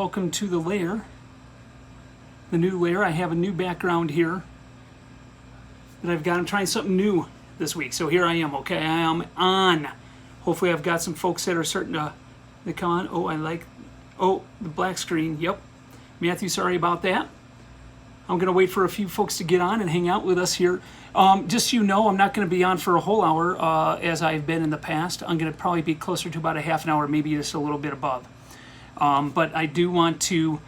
welcome to the lair. The new lair. I have a new background here that I've got. I'm trying something new this week, so here I am. Okay, I am on. Hopefully, I've got some folks that are starting to come on. Oh, the black screen. Yep, Matthew, sorry about that. I'm going to wait for a few folks to get on and hang out with us here. Just so you know, I'm not going to be on for a whole hour as I've been in the past. I'm going to probably be closer to about a half an hour, maybe just a little bit above. But I do want to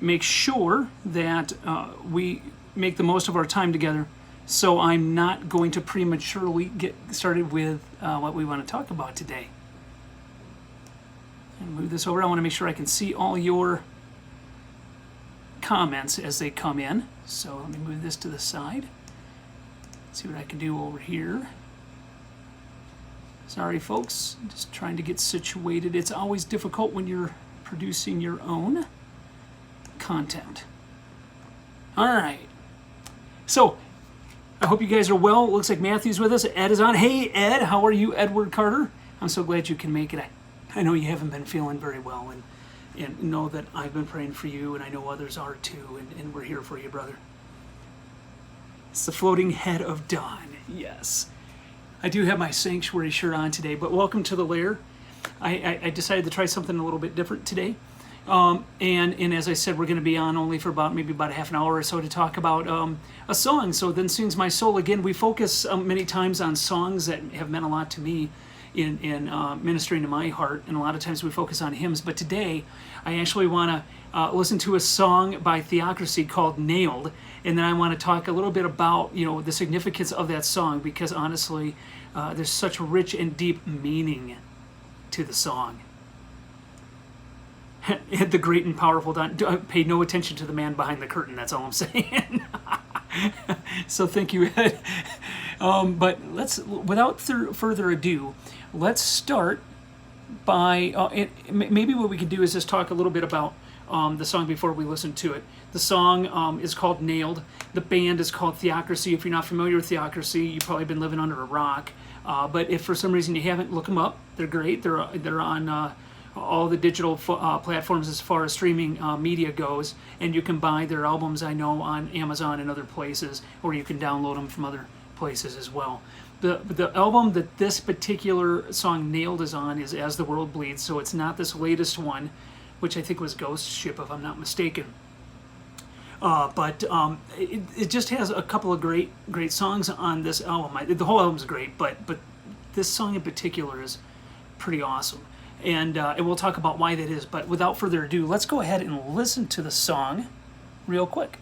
make sure that we make the most of our time together. So I'm not going to prematurely get started with what we want to talk about today. And move this over. I want to make sure I can see all your comments as they come in. So let me move this to the side. See what I can do over here. Sorry folks, just trying to get situated. It's always difficult when you're producing your own content. All right. So I hope you guys are well. It looks like Matthew's with us. Ed is on. Hey Ed, how are you, Edward Carter? I'm so glad you can make it. I know you haven't been feeling very well, and know that I've been praying for you, and I know others are too, and we're here for you, brother. It's the floating head of dawn. Yes. I do have my sanctuary shirt on today, but welcome to the lair. I decided to try something a little bit different today. And as I said, we're going to be on only for maybe about a half an hour or so to talk about a song. So Then Sings My Soul. Again, we focus many times on songs that have meant a lot to me in ministering to my heart, and a lot of times we focus on hymns. But today, I actually want to listen to a song by Theocracy called Nailed, and then I want to talk a little bit about the significance of that song, because honestly, there's such rich and deep meaning to the song. The great and powerful Don. Pay no attention to the man behind the curtain. That's all I'm saying. So thank you, Ed. But without further ado, let's start by maybe what we can do is just talk a little bit about the song before we listen to it. The song is called Nailed. The band is called Theocracy. If you're not familiar with Theocracy, you've probably been living under a rock. But if for some reason you haven't, look them up. They're great. They're on all the digital platforms as far as streaming media goes, and you can buy their albums, I know, on Amazon and other places, or you can download them from other places as well. The album that this particular song Nailed is on is As the World Bleeds, so it's not this latest one, which I think was Ghost Ship, if I'm not mistaken. But it just has a couple of great songs on this album. The whole album's great, but this song in particular is pretty awesome. And we'll talk about why that is. But without further ado, let's go ahead and listen to the song real quick.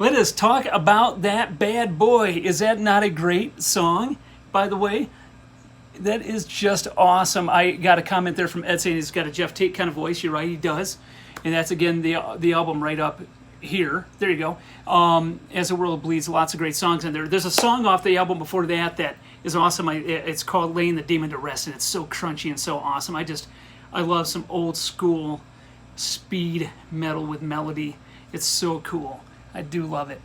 Let us talk about that bad boy. Is that not a great song, by the way? That is just awesome. I got a comment there from Ed saying he's got a Jeff Tate kind of voice. You're right, he does. And that's, again, the album right up here. There you go. As the World Bleeds, lots of great songs in there. There's a song off the album before that is awesome. It's called Laying the Demon to Rest, and it's so crunchy and so awesome. I love some old school speed metal with melody. It's so cool. I do love it.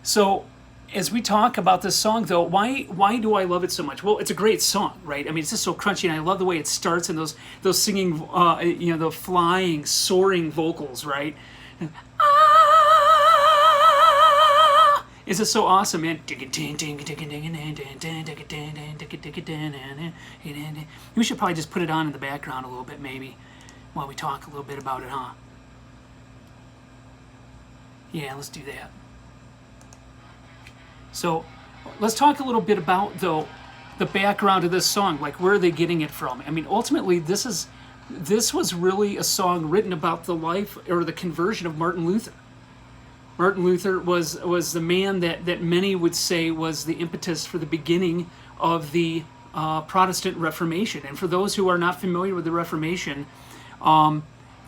So as we talk about this song, though, why do I love it so much? Well, it's a great song, right? I mean, it's just so crunchy, and I love the way it starts and those singing, the flying, soaring vocals, right? And, is it so awesome, man? We should probably just put it on in the background a little bit, maybe, while we talk a little bit about it, huh? Yeah, let's do that. So let's talk a little bit about, though, the background of this song. Like, where are they getting it from? I mean, ultimately, this was really a song written about the life or the conversion of Martin Luther. Martin Luther was the man that many would say was the impetus for the beginning of the Protestant Reformation. And for those who are not familiar with the Reformation,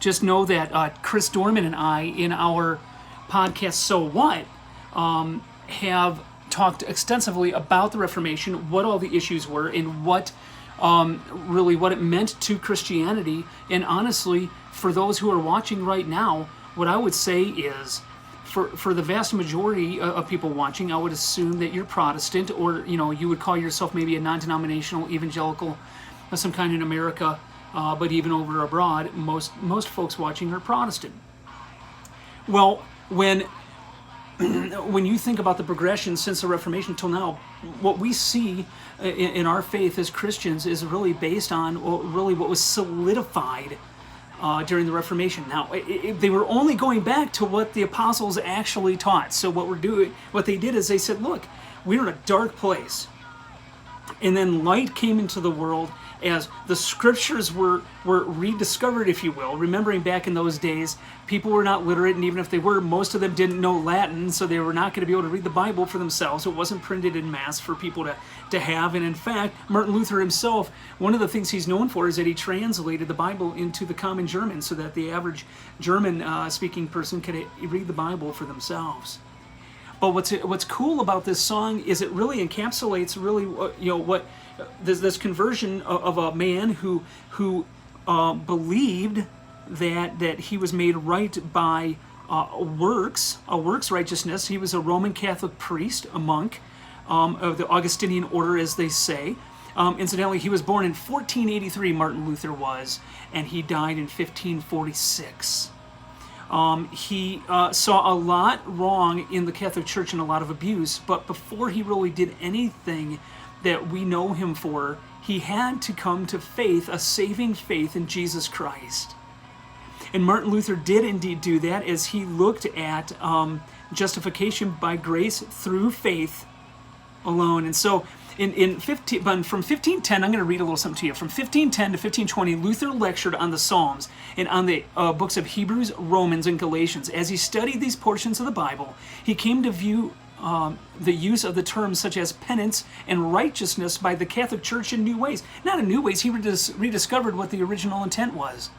just know that Chris Dorman and I, in our podcast So What, have talked extensively about the Reformation, what all the issues were, and what it meant to Christianity. And honestly, for those who are watching right now, what I would say is, for the vast majority of people watching, I would assume that you're Protestant, or you would call yourself maybe a non-denominational evangelical of some kind in America, but even over abroad, most folks watching are Protestant. Well, when you think about the progression since the Reformation till now, what we see in our faith as Christians is really based on what was solidified during the Reformation. Now, they were only going back to what the apostles actually taught. So what they did is they said, look, we're in a dark place. And then light came into the world as the scriptures were rediscovered, if you will. Remembering back in those days, people were not literate, and even if they were, most of them didn't know Latin, so they were not going to be able to read the Bible for themselves. It wasn't printed in mass for people to have. And in fact, Martin Luther himself, one of the things he's known for is that he translated the Bible into the common German so that the average German-speaking person could read the Bible for themselves. But what's cool about this song is it really encapsulates what this conversion of a man who believed that he was made right by a works righteousness. He was a Roman Catholic priest, a monk of the Augustinian order, as they say. Incidentally, he was born in 1483, Martin Luther was, and he died in 1546. He saw a lot wrong in the Catholic Church and a lot of abuse, but before he really did anything that we know him for, he had to come to faith, a saving faith in Jesus Christ. And Martin Luther did indeed do that as he looked at justification by grace through faith alone. And so from 1510, I'm going to read a little something to you. From 1510 to 1520, Luther lectured on the Psalms and on the books of Hebrews, Romans, and Galatians. As he studied these portions of the Bible, he came to view the use of the terms such as penance and righteousness by the Catholic Church in new ways. Not in new ways, he rediscovered what the original intent was.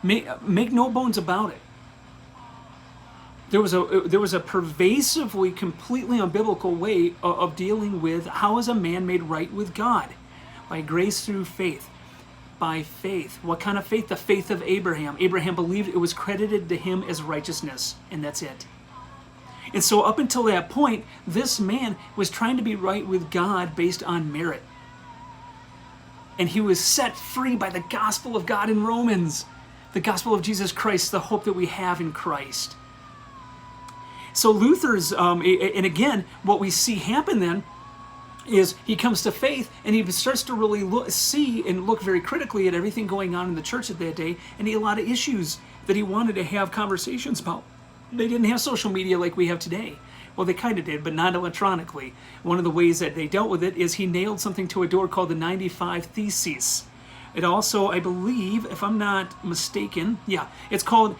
Make no bones about it. There was a pervasively, completely unbiblical way of dealing with how is a man made right with God? By grace through faith. By faith. What kind of faith? The faith of Abraham. Abraham believed it was credited to him as righteousness, and that's it. And so up until that point, this man was trying to be right with God based on merit. And he was set free by the gospel of God in Romans. The gospel of Jesus Christ, the hope that we have in Christ. So Luther's, and again, what we see happen then is he comes to faith and he starts to really see and look very critically at everything going on in the church at that day, and he had a lot of issues that he wanted to have conversations about. They didn't have social media like we have today. Well, they kind of did, but not electronically. One of the ways that they dealt with it is he nailed something to a door called the 95 Theses. It also, I believe, if I'm not mistaken, it's called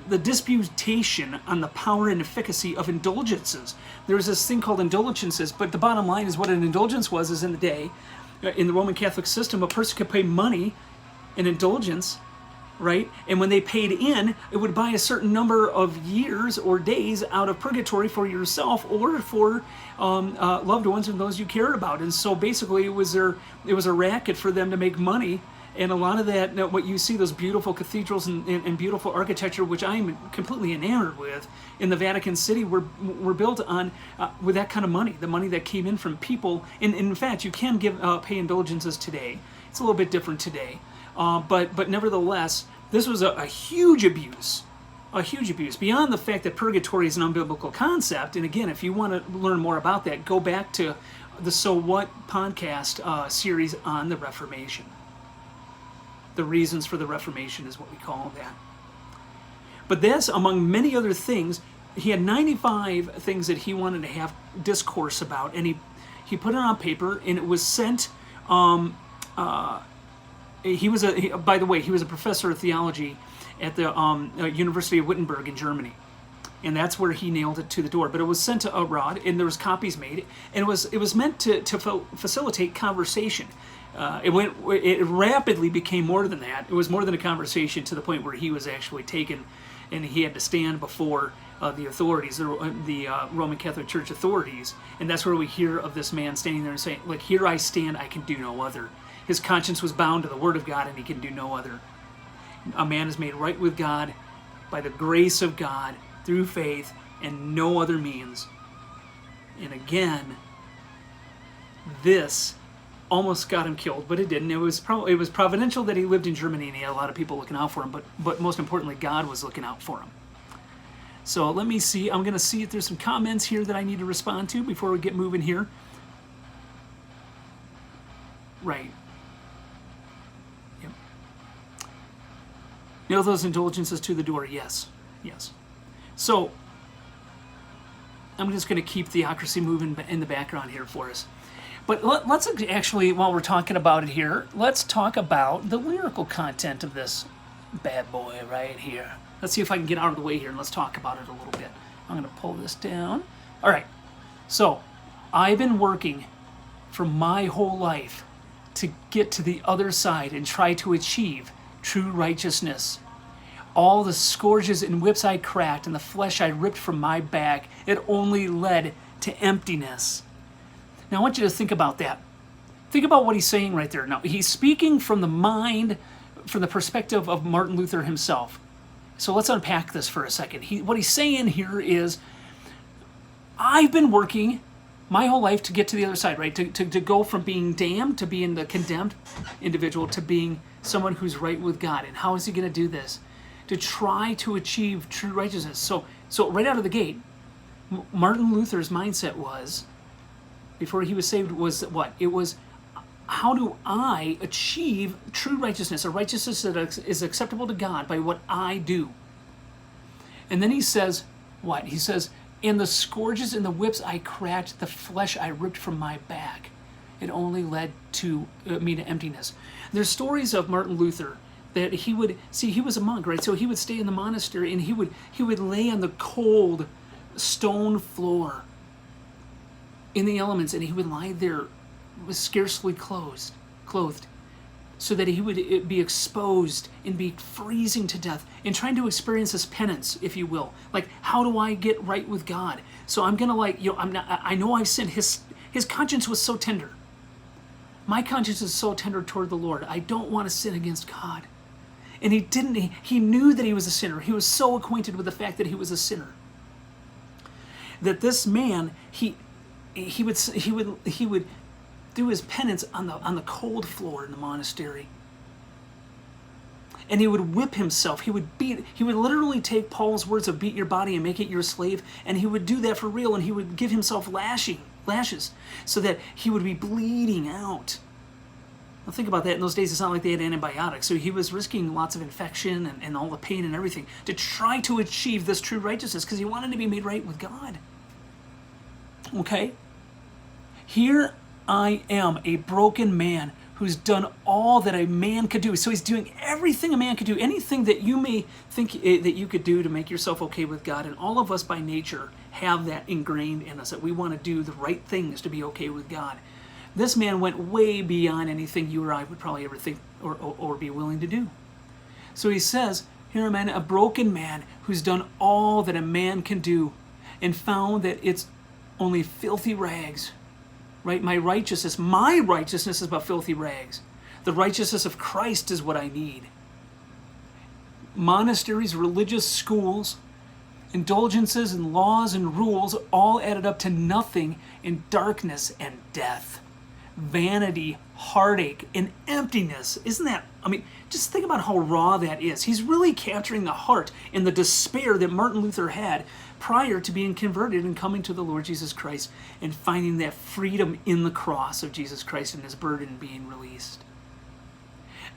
the disputation on the power and efficacy of indulgences. There was this thing called indulgences, but the bottom line is what an indulgence was is in the day, in the Roman Catholic system, a person could pay money, an indulgence, right? And when they paid in, it would buy a certain number of years or days out of purgatory for yourself or for loved ones and those you cared about. And so basically it was a racket for them to make money. And a lot of that, what you see, those beautiful cathedrals and beautiful architecture, which I'm completely enamored with, in the Vatican City, were built on with that kind of money, the money that came in from people. And in fact, you can pay indulgences today. It's a little bit different today, but nevertheless, this was a huge abuse, beyond the fact that purgatory is an unbiblical concept. And again, if you want to learn more about that, go back to the So What podcast series on the Reformation. The reasons for the Reformation is what we call that. But this, among many other things, he had 95 things that he wanted to have discourse about, and he put it on paper, and it was sent. By the way, he was a professor of theology at the University of Wittenberg in Germany, and that's where he nailed it to the door. But it was sent abroad, and there was copies made, and it was meant to facilitate conversation. It rapidly became more than that. It was more than a conversation, to the point where he was actually taken, and he had to stand before the authorities, the Roman Catholic Church authorities, and that's where we hear of this man standing there and saying, "Like, here I stand, I can do no other." His conscience was bound to the Word of God, and he can do no other. A man is made right with God by the grace of God through faith and no other means. And again, this almost got him killed, but it didn't. It was providential that he lived in Germany and he had a lot of people looking out for him, but most importantly, God was looking out for him. So let me see. I'm going to see if there's some comments here that I need to respond to before we get moving here. Right. Yep. Nail those indulgences to the door. Yes. Yes. So I'm just going to keep Theocracy moving in the background here for us. But let's actually, while we're talking about it here, let's talk about the lyrical content of this bad boy right here. Let's see if I can get out of the way here and let's talk about it a little bit. I'm going to pull this down. All right. So I've been working for my whole life to get to the other side and try to achieve true righteousness. All the scourges and whips I cracked and the flesh I ripped from my back, it only led to emptiness. Now I want you to think about that. Think about what he's saying right there. Now he's speaking from the mind, from the perspective of Martin Luther himself. So let's unpack this for a second. What he's saying here is, I've been working my whole life to get to the other side, right? To go from being damned to being the condemned individual to being someone who's right with God. And how is he going to do this? To try to achieve true righteousness. So right out of the gate, Martin Luther's mindset was, before he was saved, was what? It was, how do I achieve true righteousness, a righteousness that is acceptable to God by what I do? And then he says, what? He says, and the scourges and the whips I cracked, the flesh I ripped from my back, it only led to me to emptiness. There's stories of Martin Luther that he was a monk, right? So he would stay in the monastery and he would lay on the cold stone floor in the elements, and he would lie there with scarcely clothed, so that he would be exposed and be freezing to death and trying to experience this penance, if you will. Like, how do I get right with God? So I'm gonna, I know I've sinned. His conscience was so tender. My conscience is so tender toward the Lord. I don't want to sin against God. And he knew that he was a sinner. He was so acquainted with the fact that he was a sinner, that this man, he would do his penance on the cold floor in the monastery. And he would whip himself. He would literally take Paul's words of beat your body and make it your slave, and he would do that for real, and he would give himself lashes so that he would be bleeding out. Now think about that. In those days, it's not like they had antibiotics, so he was risking lots of infection and all the pain and everything to try to achieve this true righteousness, because he wanted to be made right with God. Okay? Here I am, a broken man who's done all that a man could do. So he's doing everything a man could do, anything that you may think that you could do to make yourself okay with God. And all of us by nature have that ingrained in us, that we want to do the right things to be okay with God. This man went way beyond anything you or I would probably ever think or be willing to do. So he says, here am I, a broken man who's done all that a man can do, and found that it's only filthy rags. Right? My righteousness is but filthy rags. The righteousness of Christ is what I need. Monasteries, religious schools, indulgences and laws and rules all added up to nothing in darkness and death. Vanity, heartache, and emptiness. Isn't that, just think about how raw that is. He's really capturing the heart and the despair that Martin Luther had prior to being converted and coming to the Lord Jesus Christ and finding that freedom in the cross of Jesus Christ and his burden being released.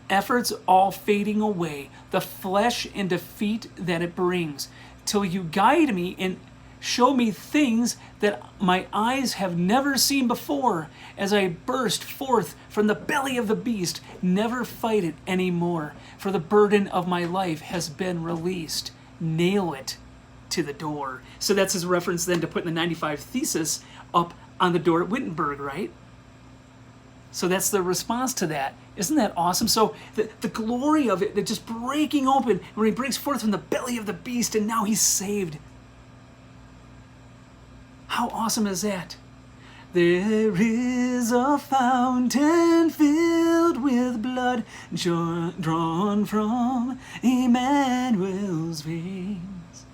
Efforts all fading away, the flesh and defeat that it brings, till you guide me and show me things that my eyes have never seen before, as I burst forth from the belly of the beast. Never fight it anymore, for the burden of my life has been released. Nail it to the door. So that's his reference then to putting the 95 Thesis up on the door at Wittenberg, right? So that's the response to that. Isn't that awesome? So the glory of it, just breaking open, when he breaks forth from the belly of the beast, and now he's saved. How awesome is that? There is a fountain filled with blood drawn from Emmanuel's veins,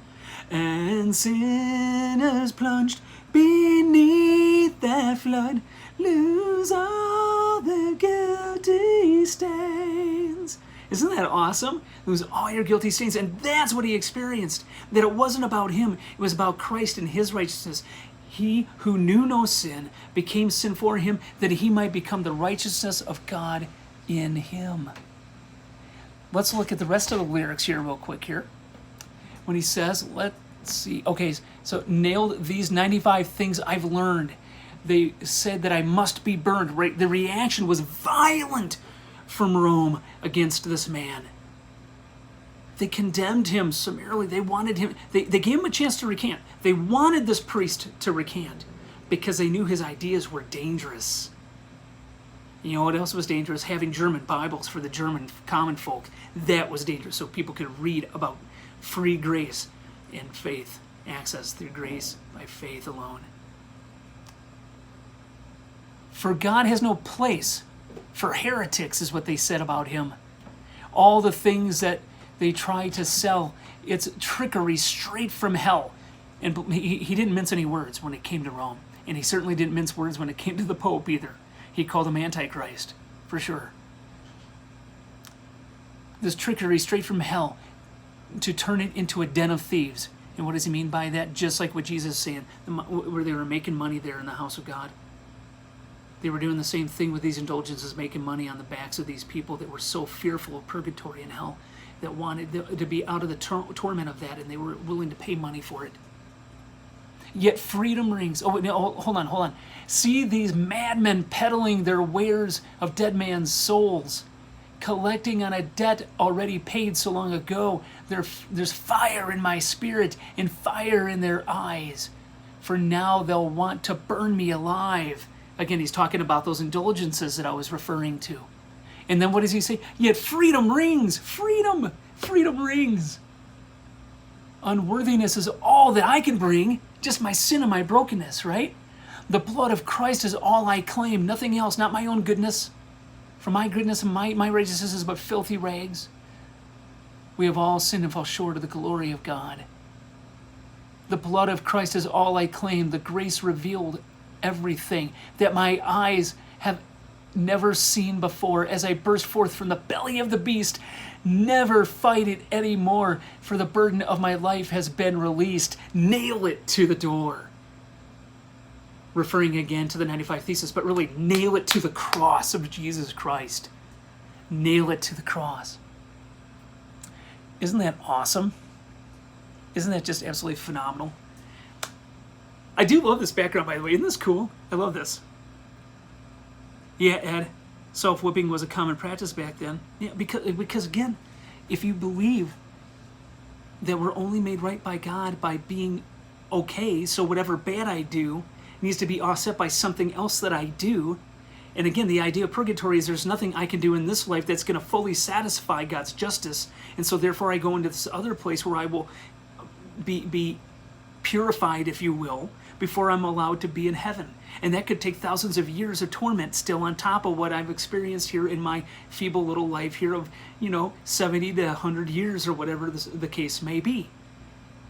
and sinners plunged beneath that flood lose all their guilty stains. Isn't that awesome? Lose all your guilty stains. And that's what he experienced. That it wasn't about him. It was about Christ and his righteousness. He who knew no sin became sin for him, that he might become the righteousness of God in him. Let's look at the rest of the lyrics here real quick here. When he says, let's see. Okay, so nailed these 95 things I've learned. They said that I must be burned. Right? The reaction was violent from Rome against this man. They condemned him summarily. They wanted him, they gave him a chance to recant. They wanted this priest to recant because they knew his ideas were dangerous. You know what else was dangerous? Having German Bibles for the German common folk. That was dangerous, so people could read about free grace and faith, access through grace by faith alone. For God has no place for heretics, is what they said about him. All the things that they try to sell, it's trickery straight from hell. And he didn't mince any words when it came to Rome. And he certainly didn't mince words when it came to the Pope either. He called him Antichrist, for sure. This trickery straight from hell to turn it into a den of thieves. And what does he mean by that? Just like what Jesus is saying, where they were making money there in the house of God. They were doing the same thing with these indulgences, making money on the backs of these people that were so fearful of purgatory and hell, that wanted to be out of the torment of that, and they were willing to pay money for it. Yet freedom rings. Oh, no, hold on. See these madmen peddling their wares of dead man's souls, collecting on a debt already paid so long ago. There's fire in my spirit and fire in their eyes, for now they'll want to burn me alive. Again, he's talking about those indulgences that I was referring to. And then what does he say? Yet freedom rings. Freedom rings. Unworthiness is all that I can bring. Just my sin and my brokenness, right? The blood of Christ is all I claim. Nothing else, not my own goodness. For my goodness and my righteousness is but filthy rags. We have all sinned and fall short of the glory of God. The blood of Christ is all I claim. The grace revealed everything that my eyes have never seen before, as I burst forth from the belly of the beast. Never fight it anymore, for the burden of my life has been released. Nail it to the door. Referring again to the 95 Thesis, but really nail it to the cross of Jesus Christ. Nail it to the cross. Isn't that awesome? Isn't that just absolutely phenomenal? I do love this background, by the way. Isn't this cool? I love this. Yeah, Ed. Self-whipping was a common practice back then. Yeah, because again, if you believe that we're only made right by God by being okay, so whatever bad I do needs to be offset by something else that I do. And again, the idea of purgatory is there's nothing I can do in this life that's going to fully satisfy God's justice. And so therefore I go into this other place where I will be purified, if you will, before I'm allowed to be in heaven. And that could take thousands of years of torment still on top of what I've experienced here in my feeble little life here of, 70 to 100 years or whatever the case may be.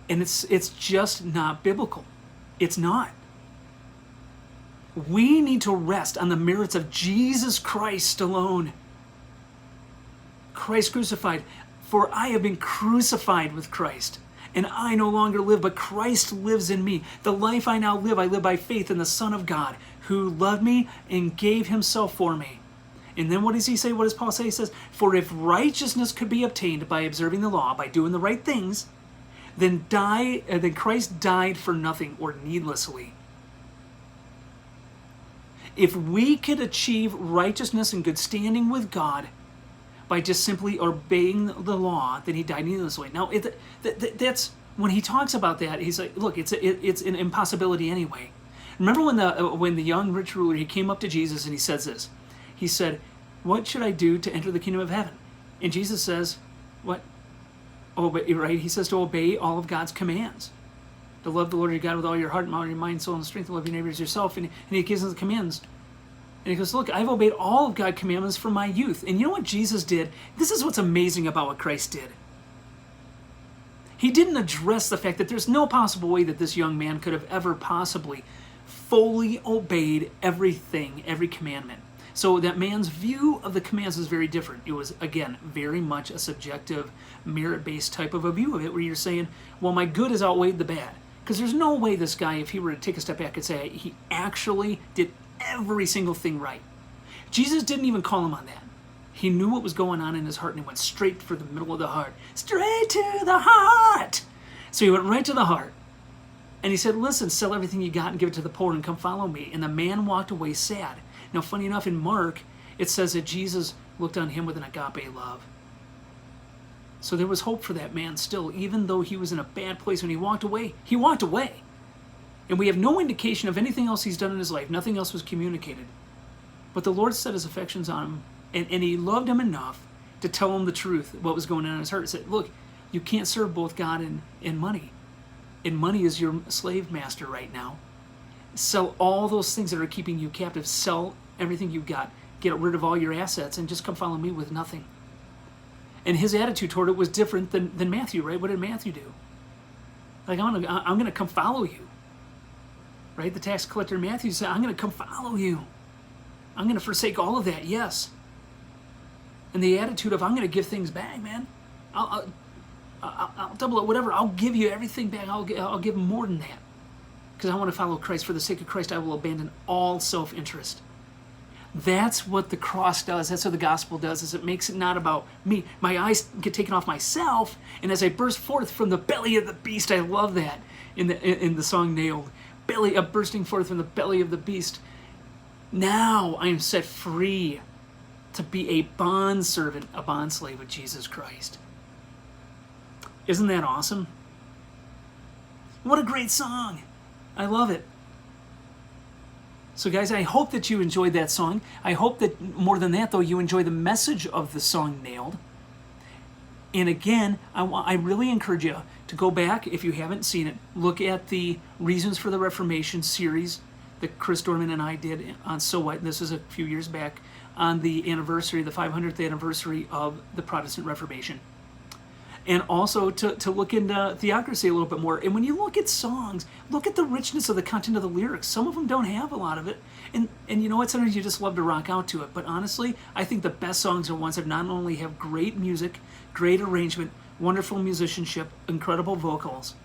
And it's just not biblical. It's not. We need to rest on the merits of Jesus Christ alone. Christ crucified. For I have been crucified with Christ, and I no longer live, but Christ lives in me. The life I now live, I live by faith in the Son of God, who loved me and gave himself for me. And then what does he say? What does Paul say? He says, for if righteousness could be obtained by observing the law, by doing the right things, then Christ died for nothing or needlessly. If we could achieve righteousness and good standing with God by just simply obeying the law, then he died needlessly. Now, that's when he talks about that, he's like, look, it's an impossibility anyway. Remember when the young rich ruler, he came up to Jesus and he says this. He said, what should I do to enter the kingdom of heaven? And Jesus says, what? Obey, right? He says to obey all of God's commands. To love the Lord your God with all your heart, all your mind, soul, and strength, to love your neighbor as yourself. And he gives us the commands. And he goes, look, I've obeyed all of God's commandments from my youth. And you know what Jesus did? This is what's amazing about what Christ did. He didn't address the fact that there's no possible way that this young man could have ever possibly fully obeyed everything, every commandment. So that man's view of the commands is very different. It was, again, very much a subjective, merit-based type of a view of it, where you're saying, well, my good has outweighed the bad. Because there's no way this guy, if he were to take a step back and say he actually did every single thing right. Jesus didn't even call him on that. He knew what was going on in his heart and he went straight for the middle of the heart. Straight to the heart! So he went right to the heart. And he said, listen, sell everything you got and give it to the poor and come follow me. And the man walked away sad. Now, funny enough, in Mark, it says that Jesus looked on him with an agape love. So there was hope for that man still, even though he was in a bad place when he walked away. He walked away. And we have no indication of anything else he's done in his life. Nothing else was communicated. But the Lord set his affections on him, and he loved him enough to tell him the truth, what was going on in his heart. He said, look, you can't serve both God and money. And money is your slave master right now. Sell all those things that are keeping you captive. Sell everything you've got. Get rid of all your assets and just come follow me with nothing. And his attitude toward it was different than Matthew, right? What did Matthew do? Like, I'm gonna come follow you. Right? The tax collector Matthew said, I'm gonna come follow you. I'm gonna forsake all of that, yes. And the attitude of, I'm gonna give things back, man. I'll double it, whatever. I'll give you everything back. I'll give more than that. Because I want to follow Christ. For the sake of Christ, I will abandon all self-interest. That's what the cross does. That's what the gospel does, is it makes it not about me. My eyes get taken off myself, and as I burst forth from the belly of the beast, I love that in the song Nailed. Bursting forth from the belly of the beast. Now I am set free to be a bondservant, a bondslave of Jesus Christ. Isn't that awesome? What a great song. I love it. So guys, I hope that you enjoyed that song. I hope that more than that, though, you enjoy the message of the song Nailed. And again, I really encourage you to go back, if you haven't seen it, look at the Reasons for the Reformation series that Chris Dorman and I did on So What. This is a few years back on the anniversary, the 500th anniversary of the Protestant Reformation. And also to look into Theocracy a little bit more. And when you look at songs, look at the richness of the content of the lyrics. Some of them don't have a lot of it. And you know what? Sometimes you just love to rock out to it. But honestly, I think the best songs are ones that not only have great music, great arrangement, wonderful musicianship, incredible vocals,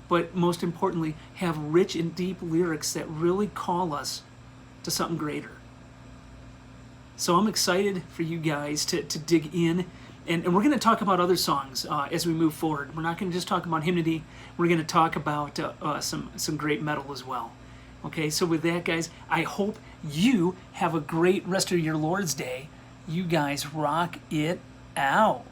but most importantly, have rich and deep lyrics that really call us to something greater. So I'm excited for you guys to dig in. And we're going to talk about other songs as we move forward. We're not going to just talk about hymnody. We're going to talk about some great metal as well. Okay, so with that, guys, I hope you have a great rest of your Lord's Day. You guys rock it out.